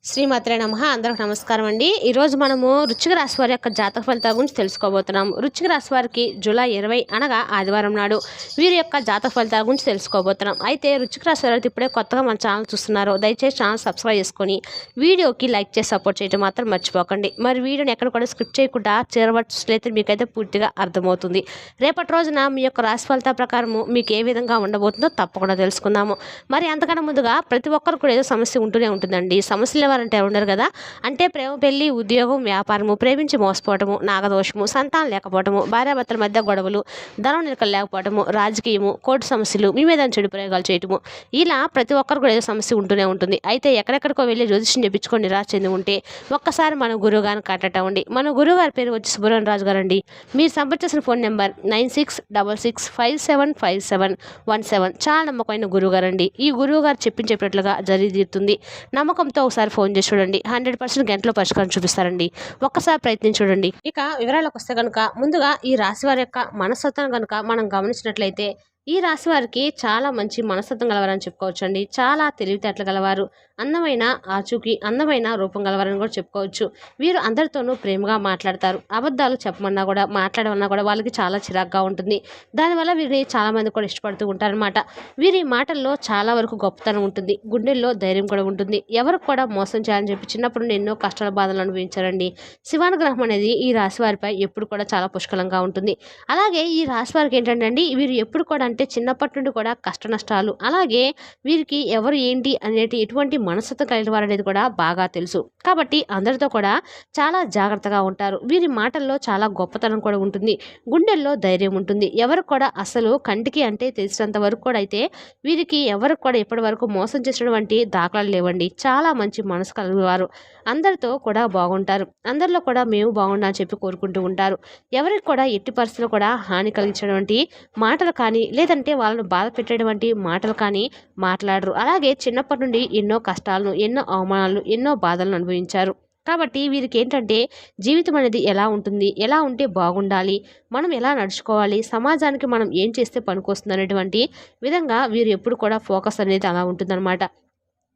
శ్రీమాత్రే నమః. అందరికి నమస్కారం అండి. ఈరోజు మనము వృశ్చిక రాశి వారి యొక్క జాతక ఫలితాల గురించి తెలుసుకోబోతున్నాం. వృశ్చిక రాశి వారికి జూలై 20 అనగా ఆదివారం నాడు వీరి యొక్క జాతక ఫలితాల గురించి తెలుసుకోబోతున్నాం. అయితే వృశ్చిక రాశి వారు ఇప్పుడే కొత్తగా మన ఛానల్ చూస్తున్నారు, దయచేసి ఛానల్ సబ్స్క్రైబ్ చేసుకొని వీడియోకి లైక్ చేసి సపోర్ట్ చేయడం మాత్రం మర్చిపోకండి. మరి వీడియోని ఎక్కడ కూడా స్క్రిప్ట్ చేయకుండా చేరవచ్చులైతే మీకైతే పూర్తిగా అర్థమవుతుంది. రేపటి రోజున మీ యొక్క రాశి ఫలితాల ప్రకారము మీకు ఏ విధంగా ఉండబోతుందో తప్పకుండా తెలుసుకుందాము. మరి అంతకన్నా ముందుగా ప్రతి ఒక్కరు కూడా ఏదో సమస్య ఉంటూనే ఉంటుందండి. సమస్యలు అంటే ఉండరు కదా. అంటే ప్రేమ, పెళ్లి, ఉద్యోగం, వ్యాపారము, ప్రేమించి మోసపోవటము, నాగదోషము, సంతానం లేకపోవటము, భార్యాభర్తల మధ్య గొడవలు, ధనం నిలకలు లేకపోవటము, రాజకీయము, కోర్టు సమస్యలు, మీ మీద చెడు ప్రయోగాలు చేయటము, ఇలా ప్రతి ఒక్కరు కూడా ఏదో సమస్య ఉంటూనే ఉంటుంది. అయితే ఎక్కడెక్కడికో వెళ్ళి జ్యోతిష్యం చెప్పించుకొని నిరాశ చెంది ఉంటే ఒక్కసారి మన గురువు గారిని కాంటాక్ట్. మన గురువు గారి పేరు వచ్చి సుబ్రహ్మణ్య రాజు గారు అండి. మీరు సంప్రదించిన ఫోన్ నెంబర్ 9666575717. చాలా నమ్మకమైన గురువు గారు అండి. ఈ గురువు గారు చెప్పినట్లుగా జరిగి తీరుతుంది. నమ్మకంతో ఒకసారి ఫోన్ చేసి చూడండి, 100% గంటలో పరిష్కారం చూపిస్తారండి. ఒక్కసారి ప్రయత్నించి చూడండి. ఇక వివరాలకు వస్తే కనుక ముందుగా ఈ రాశి వారి యొక్క మనస్తత్వం కనుక మనం గమనించినట్లయితే ఈ రాశి వారికి చాలా మంచి మనస్తత్వం గలవారని చెప్పుకోవచ్చు అండి. చాలా తెలివితేటలు గలవారు, అందమైన ఆచూకీ, అందమైన రూపం గలవారని కూడా చెప్పుకోవచ్చు. వీరు అందరితోనూ ప్రేమగా మాట్లాడతారు. అబద్ధాలు చెప్పమన్నా కూడా, మాట్లాడమన్నా కూడా వాళ్ళకి చాలా చిరాగ్గా ఉంటుంది. దానివల్ల వీరిని చాలామంది కూడా ఇష్టపడుతూ ఉంటారనమాట. వీరి మాటల్లో చాలా వరకు గొప్పతనం ఉంటుంది, గుండెల్లో ధైర్యం కూడా ఉంటుంది. ఎవరికి కూడా మోసం చేయాలని చెప్పి చిన్నప్పుడు నుండి ఎన్నో కష్టాల బాధలు అనుభవించారండి. శివానుగ్రహం అనేది ఈ రాశి వారిపై ఎప్పుడు కూడా చాలా పుష్కలంగా ఉంటుంది. అలాగే ఈ రాశి వారికి ఏంటంటే అండి, వీరు ఎప్పుడు కూడా అంటే చిన్నప్పటి నుండి కూడా కష్ట నష్టాలు, అలాగే వీరికి ఎవరు ఏంటి అనేది ఎటువంటి మనస్తత్వం కలిగిన వారు అనేది కూడా బాగా తెలుసు. కాబట్టి అందరితో కూడా చాలా జాగ్రత్తగా ఉంటారు. వీరి మాటల్లో చాలా గొప్పతనం కూడా ఉంటుంది, గుండెల్లో ధైర్యం ఉంటుంది. ఎవరు కూడా అసలు కంటికి అంటే తెలిసినంత వరకు కూడా అయితే వీరికి ఎవరికి కూడా ఇప్పటి వరకు మోసం చేసినటువంటి దాఖలాలు లేవండి. చాలా మంచి మనసు కలిగినవారు, అందరితో కూడా బాగుంటారు. అందరిలో కూడా మేము బాగుండాలని చెప్పి కోరుకుంటూ ఉంటారు. ఎవరికి కూడా ఎట్టి పరిస్థితుల్లో కూడా హాని కలిగించినటువంటి మాటలు కానీ, లేదంటే వాళ్ళను బాధ పెట్టేటువంటి మాటలు కానీ మాట్లాడరు. అలాగే చిన్నప్పటి నుండి ఎన్నో కష్టాలను, ఎన్నో అవమానాలను, ఎన్నో బాధలను అనుభవించారు. కాబట్టి వీరికి ఏంటంటే జీవితం అనేది ఎలా ఉంటుంది, ఎలా ఉంటే బాగుండాలి, మనం ఎలా నడుచుకోవాలి, సమాజానికి మనం ఏం చేస్తే పనికొస్తుంది అనేటువంటి విధంగా వీరు ఎప్పుడు కూడా ఫోకస్ అనేది అలా ఉంటుందన్నమాట.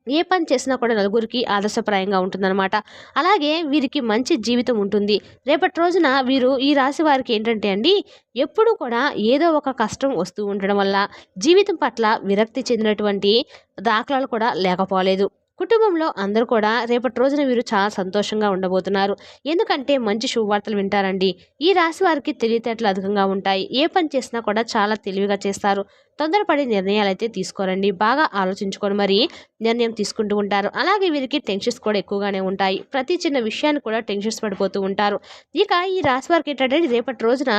ఏ పని చేసినా కూడా నలుగురికి ఆదర్శప్రాయంగా ఉంటుందన్నమాట. అలాగే వీరికి మంచి జీవితం ఉంటుంది. రేపటి రోజున వీరు ఈ రాశి వారికి ఏంటంటే అండి, ఎప్పుడు కూడా ఏదో ఒక కష్టం వస్తూ ఉండడం వల్ల జీవితం పట్ల విరక్తి చెందినటువంటి దాఖలాలు కూడా లేకపోలేదు. కుటుంబంలో అందరూ కూడా రేపటి రోజున వీరు చాలా సంతోషంగా ఉండబోతున్నారు. ఎందుకంటే మంచి శుభవార్తలు వింటారండి. ఈ రాశి వారికి తెలివితేటలు అధికంగా ఉంటాయి. ఏ పని చేసినా కూడా చాలా తెలివిగా చేస్తారు. తొందరపడి నిర్ణయాలు అయితే తీసుకోరండి. బాగా ఆలోచించుకొని మరి నిర్ణయం తీసుకుంటూ ఉంటారు. అలాగే వీరికి టెన్షన్స్ కూడా ఎక్కువగానే ఉంటాయి. ప్రతి చిన్న విషయాన్ని కూడా టెన్షన్స్ పడిపోతూ ఉంటారు. ఇక ఈ రాశి వారికి ఏంటంటే రేపటి రోజున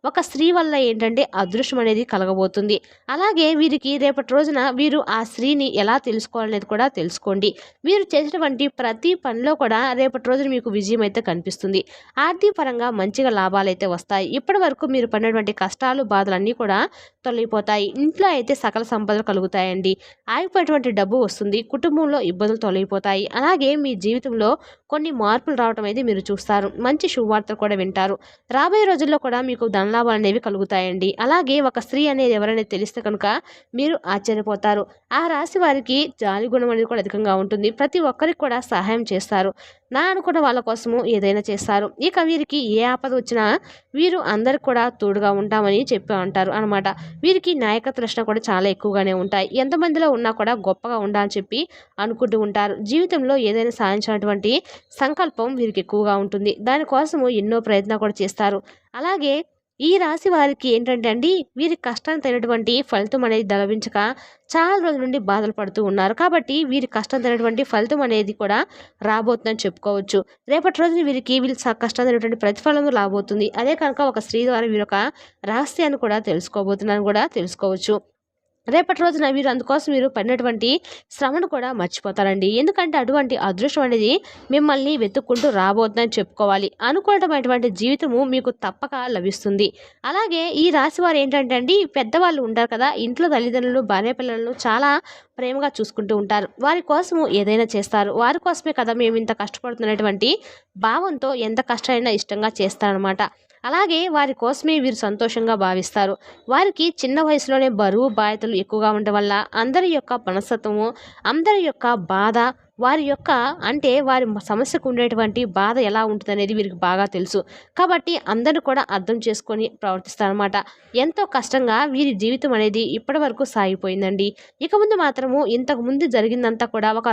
ఒక స్త్రీ వల్ల ఏంటంటే అదృష్టం అనేది కలగబోతుంది. అలాగే వీరికి రేపటి రోజున వీరు ఆ స్త్రీని ఎలా తెలుసుకోవాలనేది కూడా తెలుసుకోండి. మీరు చేసినటువంటి ప్రతి పనిలో కూడా రేపటి రోజున మీకు విజయం అయితే కనిపిస్తుంది. ఆర్థిక పరంగా మంచిగా లాభాలు అయితే వస్తాయి. ఇప్పటి వరకు మీరు పడినటువంటి కష్టాలు, బాధలన్నీ కూడా తొలగిపోతాయి. ఇంట్లో అయితే సకల సంపదలు కలుగుతాయండి. ఆగిపోయినటువంటి డబ్బు వస్తుంది. కుటుంబంలో ఇబ్బందులు తొలగిపోతాయి. అలాగే మీ జీవితంలో కొన్ని మార్పులు రావడం అయితే మీరు చూస్తారు. మంచి శుభవార్తలు కూడా వింటారు. రాబోయే రోజుల్లో కూడా మీకు ధనలాభాలు అనేవి కలుగుతాయండి. అలాగే ఒక స్త్రీ అనేది ఎవరైనా తెలిస్తే కనుక మీరు ఆశ్చర్యపోతారు. ఆ రాశి వారికి జాలి గుణం అనేది కూడా అధికంగా ఉంటుంది. ప్రతి ఒక్కరికి కూడా సహాయం చేస్తారు. నా అనుకున్న వాళ్ళ కోసము ఏదైనా చేస్తారు. ఇక వీరికి ఏ ఆపద వచ్చినా వీరు అందరికి కూడా తోడుగా ఉంటామని చెప్పి అంటారు అనమాట. వీరికి నాయకత్వ లక్షణాలు కూడా చాలా ఎక్కువగానే ఉంటాయి. ఎంతమందిలో ఉన్నా కూడా గొప్పగా ఉండాలని చెప్పి అనుకుంటూ ఉంటారు. జీవితంలో ఏదైనా సాధించినటువంటి సంకల్పం వీరికి ఎక్కువగా ఉంటుంది. దానికోసము ఎన్నో ప్రయత్నాలు కూడా చేస్తారు. అలాగే ఈ రాశి వారికి ఏంటంటే అండి, వీరి కష్టాన్ని తగినటువంటి ఫలితం అనేది లభించక చాలా రోజుల నుండి బాధలు పడుతూ ఉన్నారు. కాబట్టి వీరి కష్టం తగినటువంటి ఫలితం అనేది కూడా రాబోతుందని చెప్పుకోవచ్చు. రేపటి రోజున వీళ్ళు కష్టం తగినటువంటి ప్రతిఫలం రాబోతుంది. అదే కనుక ఒక స్త్రీ ద్వారా వీరు ఒక రహస్యాన్ని కూడా తెలుసుకోబోతున్నారని కూడా తెలుసుకోవచ్చు. రేపటి రోజున వీరు అందుకోసం మీరు పడినటువంటి శ్రమను కూడా మర్చిపోతారండి. ఎందుకంటే అటువంటి అదృష్టం అనేది మిమ్మల్ని వెతుక్కుంటూ రాబోతుందని చెప్పుకోవాలి. అనుకూలమైనటువంటి జీవితము మీకు తప్పక లభిస్తుంది. అలాగే ఈ రాశి వారు ఏంటంటే అండి, పెద్దవాళ్ళు ఉంటారు కదా, ఇంట్లో తల్లిదండ్రులు, భార్య పిల్లలను చాలా ప్రేమగా చూసుకుంటూ ఉంటారు. వారి కోసము ఏదైనా చేస్తారు. వారి కోసమే కదా మేము ఇంత కష్టపడుతున్నటువంటి భావంతో ఎంత కష్టమైనా ఇష్టంగా చేస్తారనమాట. అలాగే వారి కోసమే వీరు సంతోషంగా భావిస్తారు. వారికి చిన్న వయసులోనే బరువు బాధ్యతలు ఎక్కువగా ఉండడం వల్ల అందరి యొక్క మనస్తత్వము, అందరి యొక్క బాధ వారి యొక్క అంటే వారి సమస్యకు ఉండేటువంటి బాధ ఎలా ఉంటుందనేది వీరికి బాగా తెలుసు. కాబట్టి అందరూ కూడా అర్థం చేసుకొని ప్రవర్తిస్తారనమాట. ఎంతో కష్టంగా వీరి జీవితం అనేది ఇప్పటి వరకు సాగిపోయిందండి. ఇక ముందు మాత్రము ఇంతకు ముందు జరిగిందంతా కూడా ఒక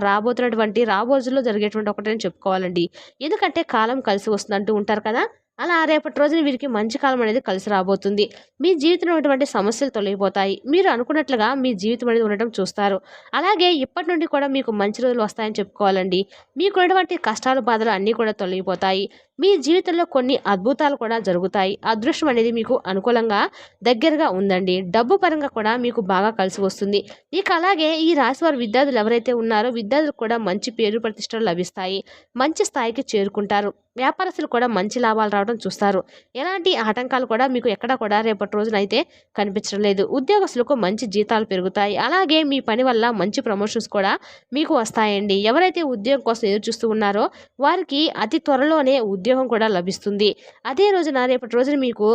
రాబోజుల్లో జరిగేటువంటి ఒకటని చెప్పుకోవాలండి. ఎందుకంటే కాలం కలిసి వస్తుందంటూ ఉంటారు కదా! అలా రేపటి రోజున వీరికి మంచి కాలం అనేది కలిసి రాబోతుంది. మీ జీవితంలో ఉన్నటువంటి సమస్యలు తొలగిపోతాయి. మీరు అనుకున్నట్లుగా మీ జీవితం అనేది ఉండటం చూస్తారు. అలాగే ఇప్పటి నుండి కూడా మీకు మంచి రోజులు వస్తాయని చెప్పుకోవాలండి. మీకున్నటువంటి కష్టాలు, బాధలు అన్నీ కూడా తొలగిపోతాయి. మీ జీవితంలో కొన్ని అద్భుతాలు కూడా జరుగుతాయి. అదృష్టం అనేది మీకు అనుకూలంగా దగ్గరగా ఉందండి. డబ్బు పరంగా కూడా మీకు బాగా కలిసి వస్తుంది. ఇక అలాగే ఈ రాశి వారి విద్యార్థులు ఎవరైతే ఉన్నారో విద్యార్థులకు కూడా మంచి పేరు ప్రతిష్టలు లభిస్తాయి. మంచి స్థాయికి చేరుకుంటారు. వ్యాపారస్తులు కూడా మంచి లాభాలు రావడం చూస్తారు. ఎలాంటి ఆటంకాలు కూడా మీకు ఎక్కడ కూడా రేపటి రోజున అయితే కనిపించడం లేదు. ఉద్యోగస్తులకు మంచి జీతాలు పెరుగుతాయి. అలాగే మీ పని వల్ల మంచి ప్రమోషన్స్ కూడా మీకు వస్తాయండి. ఎవరైతే ఉద్యోగం కోసం ఎదురు చూస్తూ ఉన్నారో వారికి అతి త్వరలోనే ఉద్యోగం కూడా లభిస్తుంది. అదే రోజున రేపటి రోజున మీకు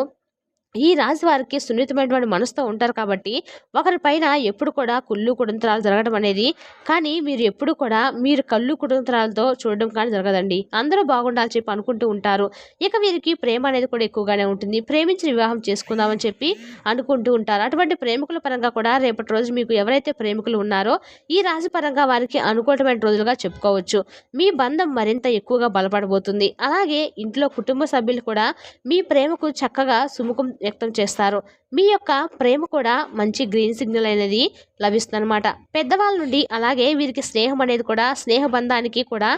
ఈ రాశి వారికి సున్నితమైనటువంటి మనసుతో ఉంటారు కాబట్టి ఒకరి పైన ఎప్పుడు కూడా కుళ్ళు కుతంత్రాలు జరగడం అనేది కానీ మీరు ఎప్పుడు కూడా మీరు కళ్ళు కుతంత్రాలతో చూడడం కానీ జరగదండి. అందరూ బాగుండాలని చెప్పి అనుకుంటూ ఉంటారు. ఇక వీరికి ప్రేమ అనేది కూడా ఎక్కువగానే ఉంటుంది. ప్రేమించి వివాహం చేసుకుందామని చెప్పి అనుకుంటూ ఉంటారు. అటువంటి ప్రేమికుల పరంగా కూడా రేపటి రోజు మీకు ఎవరైతే ప్రేమికులు ఉన్నారో ఈ రాశి పరంగా వారికి అనుకూలమైన రోజులుగా చెప్పుకోవచ్చు. మీ బంధం మరింత ఎక్కువగా బలపడబోతుంది. అలాగే ఇంట్లో కుటుంబ సభ్యులు కూడా మీ ప్రేమకు చక్కగా సుముఖం వ్యక్తం చేస్తారు. మీ యొక్క ప్రేమ కూడా మంచి గ్రీన్ సిగ్నల్ అనేది లభిస్తుందన్నమాట. పెద్దవాళ్ళ నుండి అలాగే వీరికి స్నేహం అనేది కూడా స్నేహ బంధానికి కూడా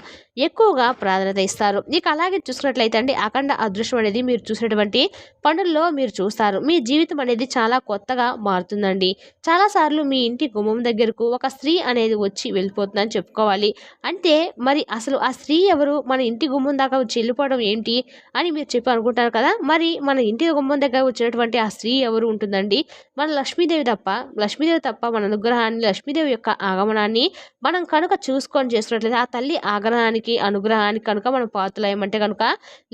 ఎక్కువగా ప్రాధాన్యత ఇస్తారు. ఇక అలాగే చూసుకున్నట్లయితే అండి అఖండ అదృష్టం అనేది మీరు చూసినటువంటి పనుల్లో మీరు చూస్తారు. మీ జీవితం అనేది చాలా కొత్తగా మారుతుందండి. చాలాసార్లు మీ ఇంటి గుమ్మం దగ్గరకు ఒక స్త్రీ అనేది వచ్చి వెళ్ళిపోతుందని చెప్పుకోవాలి. అంటే మరి అసలు ఆ స్త్రీ ఎవరు, మన ఇంటి గుమ్మం దాకా వచ్చి వెళ్ళిపోవడం ఏంటి అని మీరు చెప్పి అనుకుంటారు కదా. మరి మన ఇంటి గుమ్మం దగ్గర వచ్చినటువంటి ఆ స్త్రీ ఎవరు ఉంటుందండి? మన లక్ష్మీదేవి తప్ప మన అనుగ్రహాన్ని, లక్ష్మీదేవి యొక్క ఆగమనాన్ని మనం కనుక చూసుకొని చేస్తున్నట్లయితే ఆ తల్లి ఆగమనానికి అనుగ్రహానికి కనుక మనం పాత్రలయ్యమంటే కనుక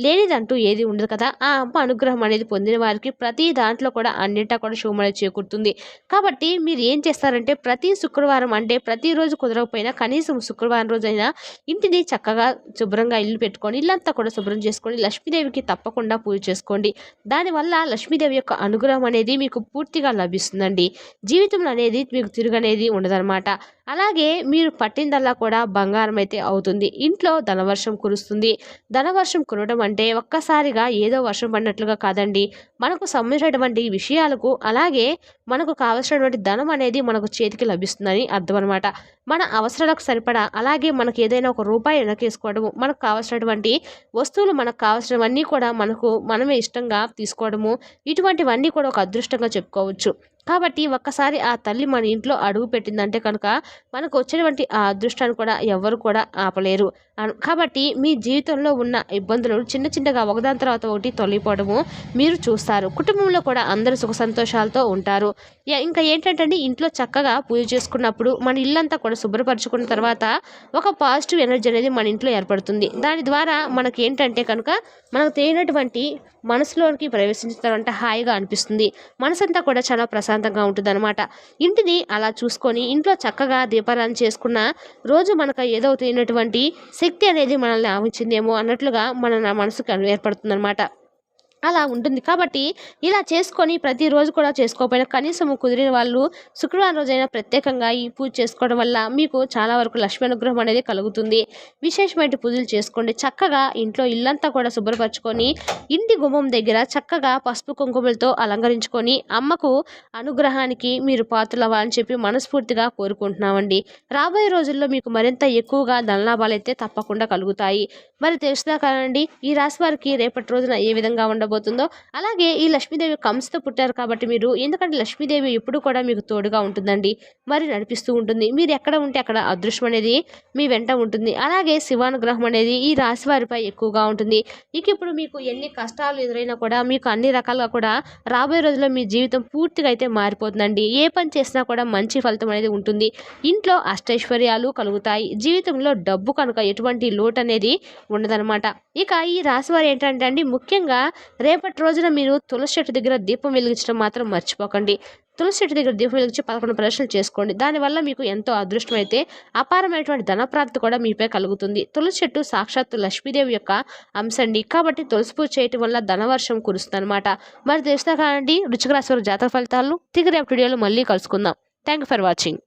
లేనిదంటూ ఏది ఉండదు కదా. ఆ అమ్మ అనుగ్రహం అనేది పొందిన వారికి ప్రతి దాంట్లో కూడా అన్నింటా కూడా శుభం అనేది చేకూరుతుంది. కాబట్టి మీరు ఏం చేస్తారంటే ప్రతి శుక్రవారం అంటే ప్రతిరోజు కుదరకపోయినా కనీసం శుక్రవారం రోజైనా ఇంటిని చక్కగా శుభ్రంగా ఇల్లు పెట్టుకొని ఇల్లంతా కూడా శుభ్రం చేసుకొని లక్ష్మీదేవికి తప్పకుండా పూజ చేసుకోండి. దానివల్ల లక్ష్మీదేవి యొక్క అనుగ్రహం అనేది మీకు పూర్తిగా లభిస్తుందండి. జీవితంలో అనేది మీకు తిరుగనేది ఉండదన్నమాట. అలాగే మీరు పట్టిందల్లా కూడా బంగారం అయితే అవుతుంది. ఇంట్లో ధనవర్షం కురుస్తుంది. ధనవర్షం కురవడం అంటే ఒక్కసారిగా ఏదో వర్షం పడినట్లుగా కాదండి. మనకు సంబంధించినటువంటి విషయాలకు అలాగే మనకు కావలసినటువంటి ధనం అనేది మనకు చేతికి లభిస్తుందని అర్థం అనమాట. మన అవసరాలకు సరిపడా అలాగే మనకు ఏదైనా ఒక రూపాయి వెనకేసుకోవడము, మనకు కావాల్సినటువంటి వస్తువులు మనకు కావాల్సినవన్నీ కూడా మనమే ఇష్టంగా తీసుకోవడము, ఇటువంటివన్నీ కూడా ఒక అదృష్టంగా చెప్పుకోవచ్చు. కాబట్టి ఒక్కసారి ఆ తల్లి మన ఇంట్లో అడుగు పెట్టిందంటే కనుక మనకు వచ్చినటువంటి ఆ అదృష్టాన్ని కూడా ఎవ్వరు కూడా ఆపలేరు. కాబట్టి మీ జీవితంలో ఉన్న ఇబ్బందులు చిన్న చిన్నగా ఒకదాని తర్వాత ఒకటి తొలగిపోవడము మీరు చూస్తారు. కుటుంబంలో కూడా అందరూ సుఖ సంతోషాలతో ఉంటారు. ఇంకా ఏంటంటే ఇంట్లో చక్కగా పూజ చేసుకున్నప్పుడు మన ఇల్లంతా కూడా శుభ్రపరచుకున్న తర్వాత ఒక పాజిటివ్ ఎనర్జీ అనేది మన ఇంట్లో ఏర్పడుతుంది. దాని ద్వారా మనకి ఏంటంటే కనుక మనకు తెలియనటువంటి మనసులోనికి ప్రవేశించాలంటే హాయిగా అనిపిస్తుంది. మనసంతా కూడా చాలా ప్రశాంతంగా ఉంటుంది అనమాట. ఇంటిని అలా చూసుకొని ఇంట్లో చక్కగా దీపారాధన చేసుకున్న రోజు మనకు ఏదో తెలియనటువంటి శక్తి అనేది మనల్ని ఆవరించిందేమో అన్నట్లుగా మన మనసుకు ఏర్పడుతుంది అనమాట. అలా ఉంటుంది. కాబట్టి ఇలా చేసుకొని ప్రతిరోజు కూడా చేసుకోకపోయినా కనీసం కుదిరిన వాళ్ళు శుక్రవారం రోజైనా ప్రత్యేకంగా ఈ పూజ చేసుకోవడం వల్ల మీకు చాలా వరకు లక్ష్మీ అనుగ్రహం అనేది కలుగుతుంది. విశేషమైన పూజలు చేసుకోండి. చక్కగా ఇంట్లో ఇల్లంతా కూడా శుభ్రపరచుకొని ఇంటి గుమ్మం దగ్గర చక్కగా పసుపు కుంకుమలతో అలంకరించుకొని అమ్మకు అనుగ్రహానికి మీరు పాత్రలు అవ్వాలని చెప్పి మనస్ఫూర్తిగా కోరుకుంటున్నామండి. రాబోయే రోజుల్లో మీకు మరింత ఎక్కువగా ధనలాభాలు అయితే తప్పకుండా కలుగుతాయి. మరి తెలుసుదా కదండి ఈ రాశి వారికి రేపటి రోజున ఏ విధంగా ఉండబోతుందో. అలాగే ఈ లక్ష్మీదేవి కంసతో పుట్టారు కాబట్టి మీరు, ఎందుకంటే లక్ష్మీదేవి ఎప్పుడు కూడా మీకు తోడుగా ఉంటుందండి, మరి నడిపిస్తూ ఉంటుంది. మీరు ఎక్కడ ఉంటే అక్కడ అదృష్టం అనేది మీ వెంట ఉంటుంది. అలాగే శివానుగ్రహం అనేది ఈ రాశి వారిపై ఎక్కువగా ఉంటుంది. ఇక ఇప్పుడు మీకు ఎన్ని కష్టాలు ఎదురైనా కూడా మీకు అన్ని రకాలుగా కూడా రాబోయే రోజుల్లో మీ జీవితం పూర్తిగా అయితే మారిపోతుందండి. ఏ పని చేసినా కూడా మంచి ఫలితం అనేది ఉంటుంది. ఇంట్లో అష్టైశ్వర్యాలు కలుగుతాయి. జీవితంలో డబ్బు కనుక ఎటువంటి లోటు అనేది ఉండదన్నమాట. ఇక ఈ రాశి వారు ఏంటంటే అండి ముఖ్యంగా రేపటి రోజున మీరు తులసి చెట్టు దగ్గర దీపం వెలిగించడం మాత్రం మర్చిపోకండి. తులసి చెట్టు దగ్గర దీపం వెలిగించి 11 ప్రదక్షిణలు చేసుకోండి. దానివల్ల మీకు ఎంతో అదృష్టం అయితే అపారమైనటువంటి ధనప్రాప్తి కూడా మీపై కలుగుతుంది. తులసి చెట్టు సాక్షాత్తు లక్ష్మీదేవి యొక్క అంశండి. కాబట్టి తులసి పూజ చేయటం వల్ల ధనవర్షం కురుస్తుంది అనమాట. మరి తెలుస్తా కానండి వృశ్చిక రాశి వారి జాతక ఫలితాలు. తిరిగి రేపు వీడియోలో మళ్ళీ కలుసుకుందాం. Thank you for watching.